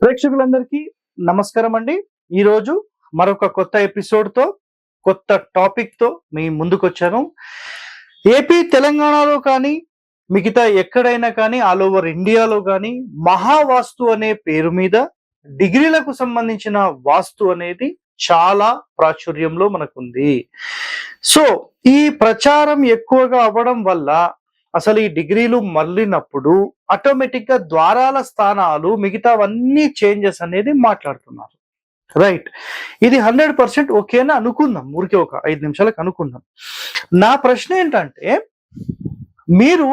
ప్రేక్షకులందరికీ నమస్కారం అండి. ఈరోజు మరొక కొత్త ఎపిసోడ్‌తో, కొత్త టాపిక్‌తో మీ ముందుకొచ్చాను. ఏపీ, తెలంగాణలో కానీ, మిగతా ఎక్కడైనా కానీ, ఆల్ ఓవర్ ఇండియాలో గానీ, మహావాస్తు అనే పేరు మీద డిగ్రీలకు సంబంధించిన వాస్తు అనేది చాలా ప్రాచుర్యంలో మనకుంది. సో, ఈ ప్రచారం ఎక్కువగా అవ్వడం వల్ల అసలు ఈ డిగ్రీలు మళ్ళినప్పుడు ఆటోమేటిక్‌గా ద్వారాల స్థానాలు మిగతావన్నీ చేంజెస్ అనేది మాట్లాడుతున్నారు. రైట్. ఇది 100% ఓకే అని అనుకుందాం. ఊరికే ఒక 5 నిమిషాలకు అనుకుందాం. నా ప్రశ్న ఏంటంటే, మీరు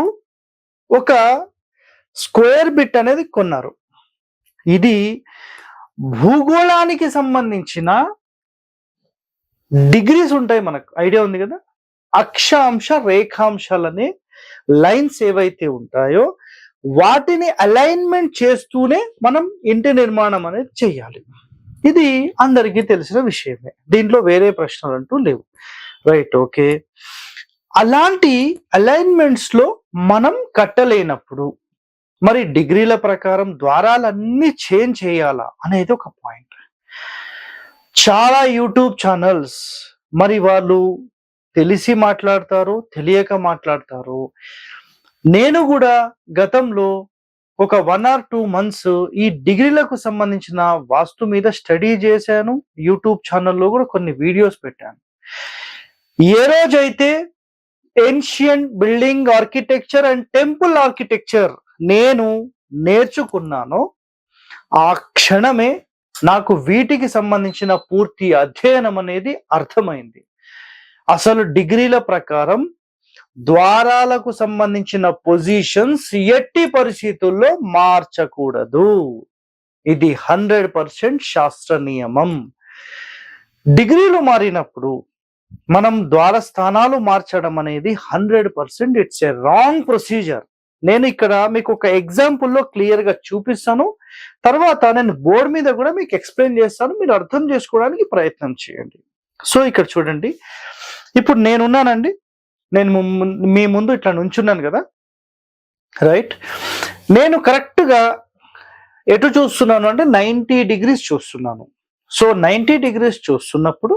ఒక స్క్వేర్ బిట్ అనేది కొన్నారు. ఇది భూగోళానికి సంబంధించిన డిగ్రీస్ ఉంటాయి మనకు. ఐడియా ఉంది కదా! అక్షాంశ, రేఖాంశాలనే లైన్స్ ఏవైతే ఉంటాయో వాటిని అలైన్మెంట్ చేస్తూనే మనం ఇంటి నిర్మాణం అనేది చేయాలి. ఇది అందరికీ తెలిసిన విషయమే. దీంట్లో వేరే ప్రశ్నలు అంటూ లేవు. Right, okay. అలాంటి అలైన్మెంట్స్ లో మనం కట్టలేనప్పుడు మరి డిగ్రీల ప్రకారం ద్వారాలన్నీ చేంజ్ చేయాలా అనేది ఒక పాయింట్. చాలా యూట్యూబ్ ఛానల్స్ మరి వాళ్ళు తెలిసి మాట్లాడతారు, తెలియక మాట్లాడతారు. నేను కూడా గతంలో ఒక 1 or 2 months ఈ డిగ్రీలకు సంబంధించిన వాస్తు మీద స్టడీ చేశాను. యూట్యూబ్ ఛానల్లో కూడా కొన్ని వీడియోస్ పెట్టాను. ఏ రోజైతే ancient building architecture and temple architecture నేను నేర్చుకున్నానో ఆ క్షణమే నాకు వీటికి సంబంధించిన పూర్తి అధ్యయనం అనేది అర్థమైంది. అసలు డిగ్రీల ప్రకారం ద్వారాలకు సంబంధించిన పొజిషన్స్ ఎట్టి పరిస్థితుల్లో మార్చకూడదు. ఇది 100% శాస్త్ర నియమం. డిగ్రీలు మారినప్పుడు మనం ద్వార స్థానాలు మార్చడం అనేది 100% ఇట్స్ ఏ రాంగ్ ప్రొసీజర్. నేను ఇక్కడ మీకు ఒక ఎగ్జాంపుల్లో క్లియర్ గా చూపిస్తాను. తర్వాత నేను బోర్డు మీద కూడా మీకు ఎక్స్ప్లెయిన్ చేస్తాను. మీరు అర్థం చేసుకోవడానికి ప్రయత్నం చేయండి. సో ఇక్కడ చూడండి, ఇప్పుడు నేనున్నానండి. నేను మీ ముందు ఇట్లా నుంచున్నాను కదా, రైట్. నేను కరెక్ట్గా ఎటు చూస్తున్నాను అంటే 90 degrees చూస్తున్నాను. సో 90 degrees చూస్తున్నప్పుడు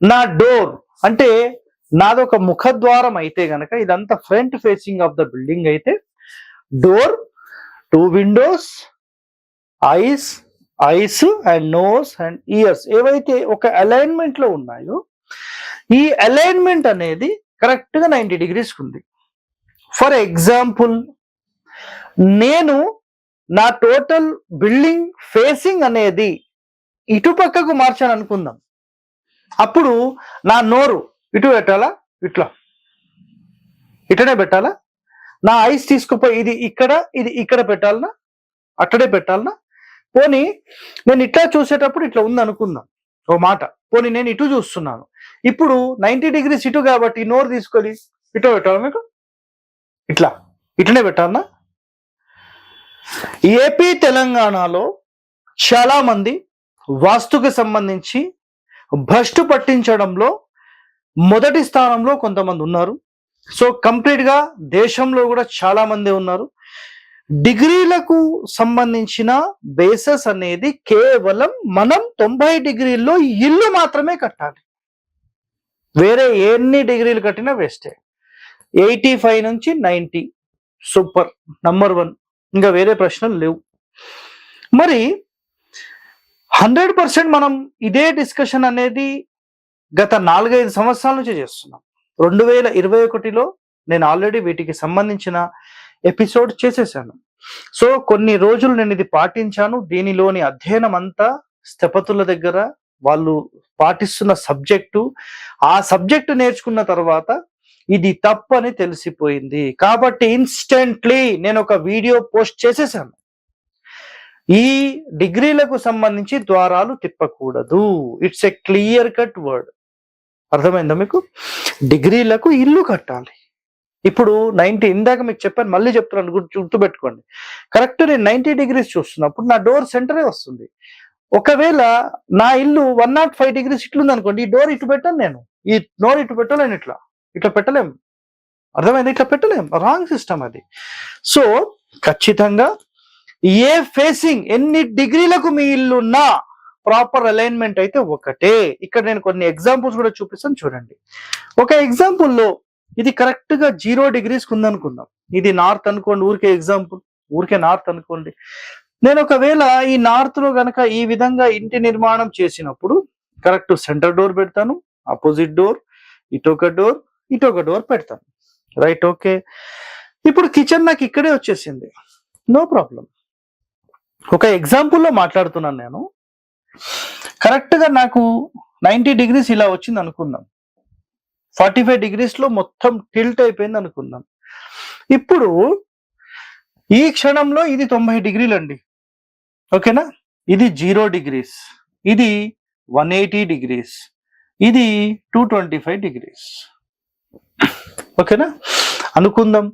నా డోర్ అంటే నాదొక ముఖద్వారం అయితే గనక, ఇదంతా front facing of the building అయితే, door, 2 windows, eyes and nose and ears ఏవైతే ఒక అలైన్మెంట్ లో ఉన్నాయో, ఈ అలైన్మెంట్ అనేది కరెక్ట్ గా 90 degrees ఉంది. ఫర్ ఎగ్జాంపుల్, నేను నా టోటల్ బిల్డింగ్ ఫేసింగ్ అనేది ఇటు పక్కకు మార్చాను అనుకుందాం. అప్పుడు నా నోరు ఇటు పెట్టాలా, ఇటనే పెట్టాలా? నా ఐస్ తీసుకుపోయి ఇది ఇక్కడ పెట్టాలనా, అట్టడే పెట్టాలనా? పోనీ నేను ఇట్లా చూసేటప్పుడు ఇట్లా ఉంది అనుకుందాం ఓ మాట. పోనీ నేను ఇటు చూస్తున్నాను. ఇప్పుడు 90 degrees ఇటు కాబట్టి నోరు తీసుకొని ఇటు పెట్టాలా? మీకు ఇట్లనే పెట్టాలనా? ఏపీ, తెలంగాణలో చాలా మంది వాస్తుకి సంబంధించి భ్రష్టు పట్టించడంలో మొదటి స్థానంలో కొంతమంది ఉన్నారు. సో కంప్లీట్ గా దేశంలో కూడా చాలా మంది ఉన్నారు. డిగ్రీలకు సంబంధించిన బేసస్ అనేది కేవలం మనం 90 degreesలో ఇల్లు మాత్రమే కట్టాలి. వేరే ఎన్ని డిగ్రీలు కట్టినా వేస్టే. 85 నుంచి 90 సూపర్, నంబర్ 1. ఇంకా వేరే ప్రశ్నలు లేవు. మరి 100% మనం ఇదే డిస్కషన్ అనేది గత 4-5 సంవత్సరాల నుంచి చేస్తున్నాం. 2021లో నేను ఆల్రెడీ వీటికి సంబంధించిన ఎపిసోడ్ చేసేసాను. సో కొన్ని రోజులు నేను ఇది పాటించాను. దీనిలోని అధ్యయనం అంతా స్థపతుల దగ్గర వాళ్ళు పాటిస్తున్న సబ్జెక్టు, ఆ సబ్జెక్టు నేర్చుకున్న తర్వాత ఇది తప్పని తెలిసిపోయింది. కాబట్టి ఇన్స్టెంట్లీ నేను ఒక వీడియో పోస్ట్ చేసేసాను. ఈ డిగ్రీలకు సంబంధించి ద్వారాలు తిప్పకూడదు. It's a clear cut word. అర్థమైందా మీకు? డిగ్రీలకు ఇల్లు కట్టాలి. ఇప్పుడు 90, ఇందాక మీకు చెప్పాను, మళ్ళీ చెప్తున్నాను, గుర్తుపెట్టుకోండి. కరెక్ట్ నేను 90 degrees చూస్తున్నప్పుడు నా డోర్ సెంటరే వస్తుంది. ఒకవేళ నా ఇల్లు 105 degrees ఇట్లుంది అనుకోండి, ఈ డోర్ ఇటు పెట్టాను నేను, ఈ డోర్ ఇటు పెట్టలేను, ఇట్లా పెట్టలేం. అర్థమైంది? ఇట్లా పెట్టలేం. రాంగ్ సిస్టమ్ అది. సో ఖచ్చితంగా ఏ ఫేసింగ్ ఎన్ని డిగ్రీలకు మీ ఇల్లు ఉన్నా ప్రాపర్ అలైన్మెంట్ అయితే ఒకటే. ఇక్కడ నేను కొన్ని ఎగ్జాంపుల్స్ కూడా చూపిస్తాను చూడండి. ఒక ఎగ్జాంపుల్లో ఇది కరెక్ట్ గా 0 degrees ఉందనుకుందాం. ఇది నార్త్ అనుకోండి, ఊరికే ఎగ్జాంపుల్, ఊరికే నార్త్ అనుకోండి. నేను ఒకవేళ ఈ నార్త్ లో గనక ఈ విధంగా ఇంటి నిర్మాణం చేసినప్పుడు కరెక్ట్ సెంటర్ డోర్ పెడతాను, అపోజిట్ డోర్, ఇటొక డోర్ పెడతాను. Right, okay. ఇప్పుడు కిచెన్ నాకు ఇక్కడే వచ్చేసింది, నో ప్రాబ్లం. ఒక ఎగ్జాంపుల్లో మాట్లాడుతున్నాను నేను. కరెక్ట్ గా నాకు 90 degrees ఇలా వచ్చింది అనుకుందాం, 45 degrees లో మొత్తం టిల్ట్ అయిపోయింది అనుకుందాం. ఇప్పుడు ఈ క్షణంలో ఇది 90 degrees అండి, ఓకేనా. ఇది 0 degrees, ఇది 180 degrees, ఇది 225 degrees, ఓకేనా అనుకుందాం.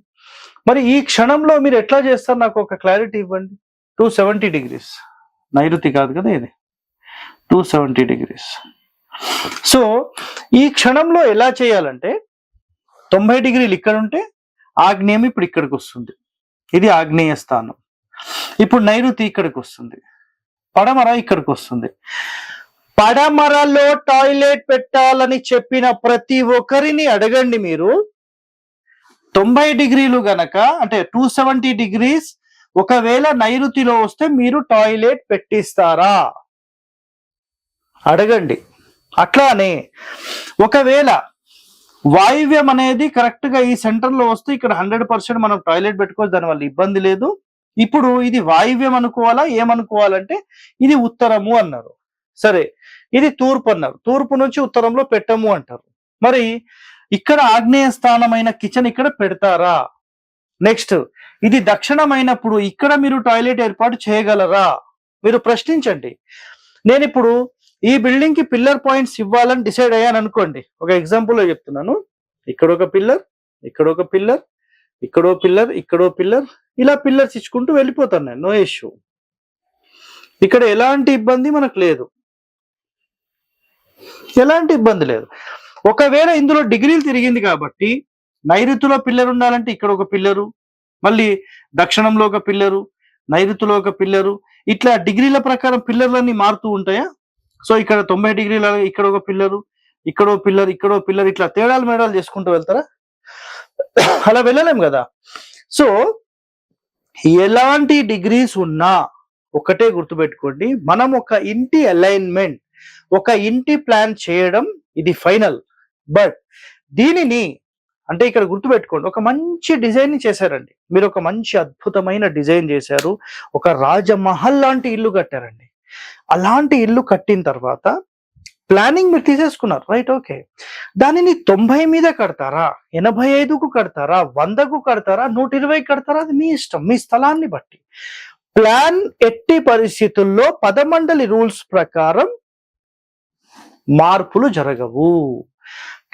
మరి ఈ క్షణంలో మీరు ఎట్లా చేస్తారు, నాకు ఒక క్లారిటీ ఇవ్వండి. 270 degrees, నైరుతి కాదు కదా ఇది, 270 degrees. సో ఈ క్షణంలో ఎలా చేయాలంటే 90 degrees ఇక్కడ ఉంటే ఆగ్నేయం ఇప్పుడు ఇక్కడికి వస్తుంది, ఇది ఆగ్నేయ స్థానం. ఇప్పుడు నైరుతి ఇక్కడికి వస్తుంది, పడమర ఇక్కడికి వస్తుంది. పడమరలో టాయిలెట్ పెట్టాలని చెప్పిన ప్రతి ఒక్కరిని అడగండి మీరు, 90 degrees గనక అంటే 270 degrees ఒకవేళ నైరుతిలో వస్తే మీరు టాయిలెట్ పెట్టిస్తారా అడగండి. అట్లానే ఒకవేళ వాయువ్యం అనేది కరెక్ట్ గా ఈ సెంటర్ లో వస్తే ఇక్కడ 100% మనం టాయిలెట్ పెట్టుకోవచ్చు, దానివల్ల ఇబ్బంది లేదు. ఇప్పుడు ఇది వాయువ్యం అనుకోవాలా, ఏమనుకోవాలంటే ఇది ఉత్తరము అన్నారు, సరే. ఇది తూర్పు అన్నారు, తూర్పు నుంచి ఉత్తరంలో పెట్టము అంటారు. మరి ఇక్కడ ఆగ్నేయ స్థానమైన కిచెన్ ఇక్కడ పెడతారా? నెక్స్ట్ ఇది దక్షిణమైనప్పుడు ఇక్కడ మీరు టాయిలెట్ ఏర్పాటు చేయగలరా? మీరు ప్రశ్నించండి. నేను ఇప్పుడు ఈ బిల్డింగ్ కి పిల్లర్ పాయింట్స్ ఇవ్వాలని డిసైడ్ అయ్యాను అనుకోండి, ఒక ఎగ్జాంపుల్ లో చెప్తున్నాను. ఇక్కడ ఒక పిల్లర్, ఇక్కడ ఒక పిల్లర్, ఇక్కడో పిల్లర్, ఇక్కడో పిల్లర్, ఇలా పిల్లర్స్ ఇచ్చుకుంటూ వెళ్ళిపోతాను నేను, నో ఇష్యూ. ఇక్కడ ఎలాంటి ఇబ్బంది మనకు లేదు, ఎలాంటి ఇబ్బంది లేదు. ఒకవేళ ఇందులో డిగ్రీలు తిరిగింది కాబట్టి నైరుతిలో పిల్లర్ ఉండాలంటే ఇక్కడ ఒక పిల్లరు, మళ్ళీ దక్షిణంలో ఒక పిల్లరు, నైరుతిలో ఒక పిల్లరు, ఇట్లా డిగ్రీల ప్రకారం పిల్లర్లన్నీ మారుతూ ఉంటాయా? సో ఇక్కడ 90 degrees ఇక్కడ ఒక పిల్లరు, ఇక్కడో పిల్లర్, ఇక్కడో పిల్లర్, ఇట్లా తేడాలు మేడాలు చేసుకుంటూ వెళ్తారా? అలా వెళ్ళలేం కదా. సో ఎలాంటి డిగ్రీస్ ఉన్నా ఒకటే గుర్తుపెట్టుకోండి, మనం ఒక ఇంటి అలైన్మెంట్, ఒక ఇంటి ప్లాన్ చేయడం ఇది ఫైనల్. బట్ దీనిని అంటే ఇక్కడ గుర్తుపెట్టుకోండి, ఒక మంచి డిజైన్ చేశారండి మీరు, ఒక మంచి అద్భుతమైన డిజైన్ చేశారు, ఒక రాజమహల్ లాంటి ఇల్లు కట్టారండి. అలాంటి ఇల్లు కట్టిన తర్వాత ప్లానింగ్ మీరు తీసేసుకున్నారు, రైట్, ఓకే. దానిని 90 మీద కడతారా, 85కు కడతారా, 100కు కడతారా, 120 కడతారా, అది మీ ఇష్టం, మీ స్థలాన్ని బట్టి. ప్లాన్ ఎట్టి పరిస్థితుల్లో 10 మండలి రూల్స్ ప్రకారం మార్పులు జరగవు.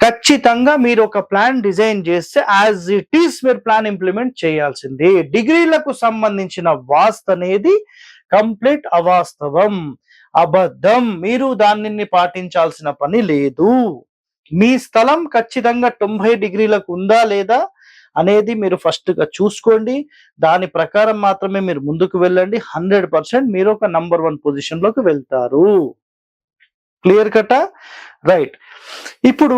ఖచ్చితంగా మీరు ఒక ప్లాన్ డిజైన్ చేస్తే యాజ్ ఇట్ ఈస్ మీరు ప్లాన్ ఇంప్లిమెంట్ చేయాల్సిందే. డిగ్రీలకు సంబంధించిన వాస్తు అనేది కంప్లీట్ అవాస్తవం, అబద్ధం. మీరు దానిని పాటించాల్సిన పని లేదు. మీ స్థలం ఖచ్చితంగా 90 degrees ఉందా లేదా అనేది మీరు ఫస్ట్ గా చూసుకోండి, దాని ప్రకారం మాత్రమే మీరు ముందుకు వెళ్ళండి. 100% మీరు ఒక నంబర్ 1 పొజిషన్ లోకి వెళ్తారు. క్లియర్ కటా? రైట్. ఇప్పుడు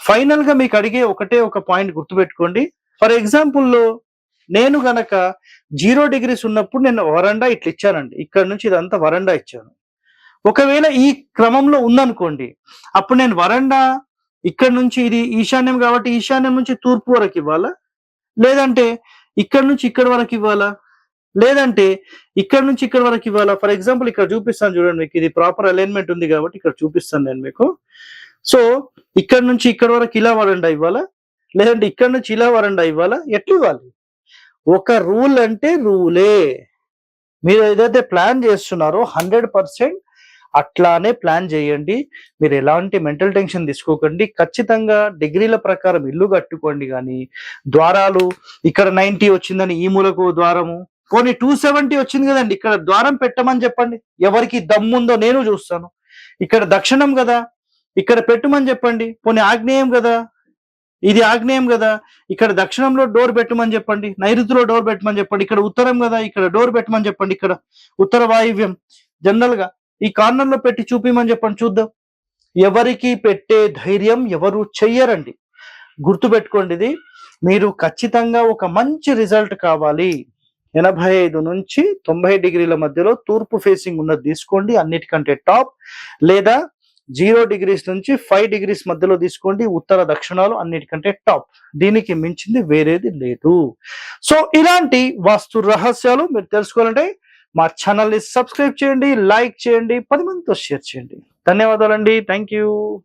ఫైనల్ గా మీకు అడిగే ఒకటే ఒక పాయింట్ గుర్తుపెట్టుకోండి. ఫర్ ఎగ్జాంపుల్ లో నేను గనక 0 degrees ఉన్నప్పుడు నేను వరండా ఇట్లా ఇచ్చానండి, ఇక్కడ నుంచి ఇదంతా వరండా ఇచ్చాను. ఒకవేళ ఈ క్రమంలో ఉందనుకోండి, అప్పుడు నేను వరండా ఇక్కడ నుంచి, ఇది ఈశాన్యం కాబట్టి ఈశాన్యం నుంచి తూర్పు వరకు ఇవ్వాలా, లేదంటే ఇక్కడ నుంచి ఇక్కడ వరకు ఇవ్వాలా, లేదంటే ఇక్కడ నుంచి ఇక్కడ వరకు ఇవ్వాలా? ఫర్ ఎగ్జాంపుల్ ఇక్కడ చూపిస్తాను చూడండి, మీకు ఇది ప్రాపర్ అలైన్మెంట్ ఉంది కాబట్టి ఇక్కడ చూపిస్తాను నేను మీకు. సో ఇక్కడ నుంచి ఇక్కడ వరకు ఇలా వరండా ఇవ్వాలా, లేదంటే ఇక్కడ నుంచి ఇలా వరండా ఇవ్వాలా, ఎట్లా ఇవ్వాలి? ఒక రూల్ అంటే రూలే. మీరు ఏదైతే ప్లాన్ చేస్తున్నారో 100% అట్లానే ప్లాన్ చేయండి. మీరు ఎలాంటి మెంటల్ టెన్షన్ తీసుకోకండి. ఖచ్చితంగా డిగ్రీల ప్రకారం ఇల్లు కట్టుకోండి. కానీ ద్వారాలు ఇక్కడ 90 వచ్చిందని ఈ మూలకు ద్వారము, పోనీ 270 వచ్చింది కదండి, ఇక్కడ ద్వారం పెట్టమని చెప్పండి. ఎవరికి దమ్ముందో నేను చూస్తాను. ఇక్కడ దక్షిణం కదా, ఇక్కడ పెట్టమని చెప్పండి. పోనీ ఆగ్నేయం కదా, ఇది ఆగ్నేయం కదా, ఇక్కడ దక్షిణంలో డోర్ పెట్టమని చెప్పండి, నైరుతిలో డోర్ పెట్టమని చెప్పండి. ఇక్కడ ఉత్తరం కదా, ఇక్కడ డోర్ పెట్టమని చెప్పండి. ఇక్కడ ఉత్తర వాయువ్యం. జనరల్ గా ఈ కార్నర్ లో పెట్టి చూపిమని చెప్పండి, చూద్దాం. ఎవరికి పెట్టే ధైర్యం ఎవరు చెయ్యరండి. గుర్తుపెట్టుకోండి, ఇది మీరు ఖచ్చితంగా ఒక మంచి రిజల్ట్ కావాలి. 85 నుంచి 90 డిగ్రీల మధ్యలో తూర్పు ఫేసింగ్ ఉన్నది తీసుకోండి, అన్నిటికంటే టాప్. లేదా 0 డిగ్రీస్ నుంచి 5 డిగ్రీస్ మధ్యలో తీసుకోండి, ఉత్తర దక్షిణాలు అన్నిటికంటే టాప్. దీనికి మించింది వేరేది లేదు. సో ఇలాంటి వాస్తు రహస్యాలు మీరు తెలుసుకోవాలంటే మా ఛానల్ని సబ్స్క్రైబ్ చేయండి, లైక్ చేయండి, 10 మందితో షేర్ చేయండి. ధన్యవాదాలండి. Thank you.